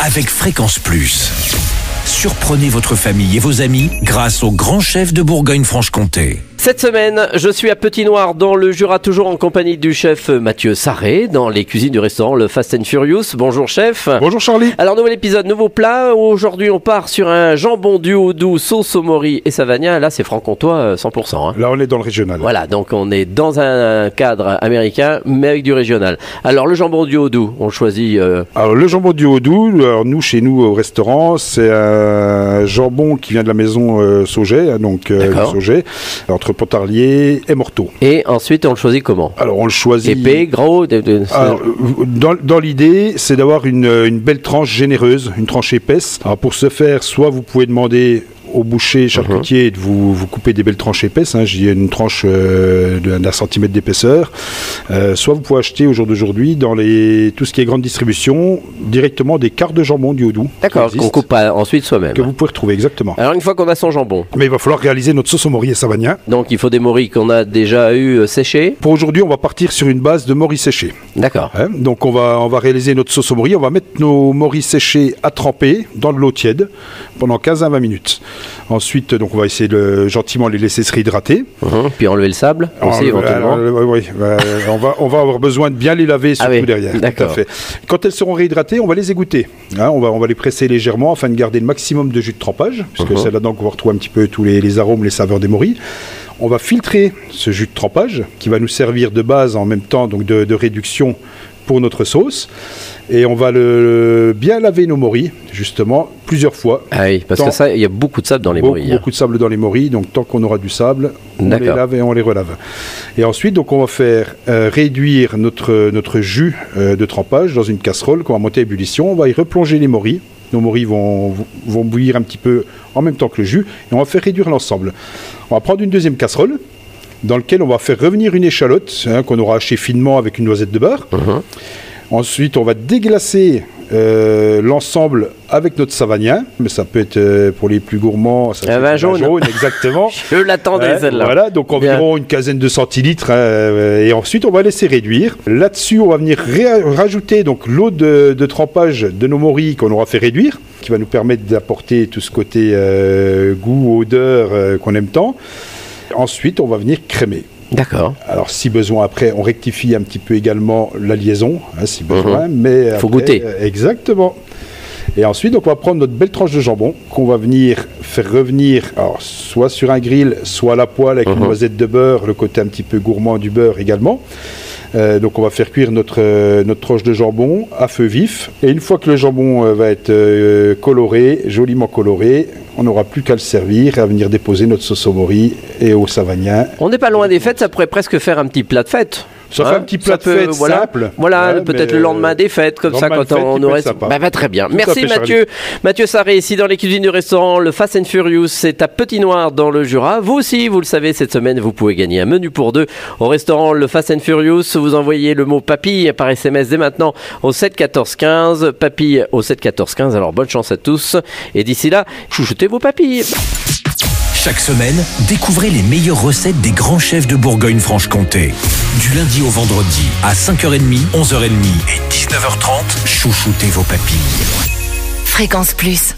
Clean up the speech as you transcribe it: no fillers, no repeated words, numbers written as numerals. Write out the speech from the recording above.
avec Fréquence Plus. Surprenez votre famille et vos amis grâce au grand chef de Bourgogne-Franche-Comté. Cette semaine, je suis à Petit Noir dans le Jura, toujours en compagnie du chef Mathieu Sarré, dans les cuisines du restaurant Le Fast and Furious. Bonjour chef. Bonjour Charlie. Alors nouvel épisode, nouveau plat. Aujourd'hui on part sur un jambon du Haut-Doubs, sauce au mori et savagnin. Là c'est franc-comtois 100%. Hein. Là on est dans le régional. Voilà, donc on est dans un cadre américain mais avec du régional. Alors le jambon du Haut-Doubs, on le choisit... Alors le jambon du Haut-Doubs, alors, chez nous au restaurant, c'est un jambon qui vient de la maison Sauget, donc le Sauget, entre Pontarlier et Morteau. Et ensuite on le choisit comment? Alors on le choisit... Épais, gros Alors, dans l'idée, c'est d'avoir une belle tranche généreuse, une tranche épaisse. Alors pour ce faire, soit vous pouvez demander au boucher charcutier de vous couper des belles tranches épaisses, hein, j'ai une tranche d'un centimètre d'épaisseur, soit vous pouvez acheter au jour d'aujourd'hui dans tout ce qui est grande distribution directement des quarts de jambon du Haut-Doubs. D'accord, qu'on coupe ensuite soi-même. Que vous pouvez retrouver, exactement. Alors une fois qu'on a son jambon. Mais il va falloir réaliser notre sauce au mori et savagnin. Donc il faut des moris qu'on a déjà eu séchés. Pour aujourd'hui, on va partir sur une base de moris séchés. D'accord. Hein, donc on va réaliser notre sauce au mori, on va mettre nos moris séchés à tremper dans de l'eau tiède pendant 15 à 20 minutes. Ensuite, donc on va essayer de gentiment les laisser se réhydrater. Puis enlever le sable aussi éventuellement. Oui, on va avoir besoin de bien les laver surtout derrière. D'accord. Tout à fait. Quand elles seront réhydratées, on va les égoutter. Hein, on va les presser légèrement afin de garder le maximum de jus de trempage, puisque c'est là-dedans qu'on va retrouver un petit peu tous les arômes, les saveurs des moris. On va filtrer ce jus de trempage qui va nous servir de base en même temps donc de réduction pour notre sauce. Et on va bien laver nos moris, justement, plusieurs fois. Ah oui, parce que ça, il y a beaucoup de sable dans les moris. Beaucoup de sable dans les moris, donc tant qu'on aura du sable, on les lave et on les relave. Et ensuite, donc, on va faire réduire notre jus de trempage dans une casserole qu'on va monter à ébullition. On va y replonger les moris. Nos moris vont bouillir un petit peu en même temps que le jus. Et on va faire réduire l'ensemble. On va prendre une deuxième casserole dans laquelle on va faire revenir une échalote qu'on aura hachée finement avec une noisette de beurre. Ensuite, on va déglacer l'ensemble avec notre savagnin, mais ça peut être pour les plus gourmands, ça un vin jaune, exactement. Je l'attendais celle-là. Voilà, donc environ une quinzaine de centilitres, et ensuite on va laisser réduire. Là-dessus, on va venir rajouter donc l'eau de trempage de nos moris qu'on aura fait réduire, qui va nous permettre d'apporter tout ce côté goût, odeur qu'on aime tant. Ensuite, on va venir crémer. D'accord. Alors, si besoin, après, on rectifie un petit peu également la liaison, hein, si besoin. Mais il faut goûter. Exactement. Et ensuite, donc, on va prendre notre belle tranche de jambon qu'on va venir faire revenir, alors, soit sur un grill, soit à la poêle avec une noisette de beurre, le côté un petit peu gourmand du beurre également. Donc on va faire cuire notre tranche de jambon à feu vif. Et une fois que le jambon va être coloré, joliment coloré, on n'aura plus qu'à le servir et à venir déposer notre sauce au mori et au savagnin. On n'est pas loin des fêtes, ça pourrait presque faire un petit plat de fête. Ça fait un petit plat de fête simple. Voilà, peut-être le lendemain des fêtes, comme ça, quand on aurait... très bien. Merci Mathieu. Mathieu Sarré, ici dans les cuisines du restaurant Le Fast and Furious, c'est à Petit Noir dans le Jura. Vous aussi, vous le savez, cette semaine, vous pouvez gagner un menu pour deux au restaurant Le Fast and Furious. Vous envoyez le mot papille par SMS dès maintenant au 7 14 15. Papille au 7 14 15. Alors bonne chance à tous. Et d'ici là, chouchoutez vos papilles. Chaque semaine, découvrez les meilleures recettes des grands chefs de Bourgogne-Franche-Comté. Du lundi au vendredi, à 5h30, 11h30 et 19h30, chouchoutez vos papilles. Fréquence Plus.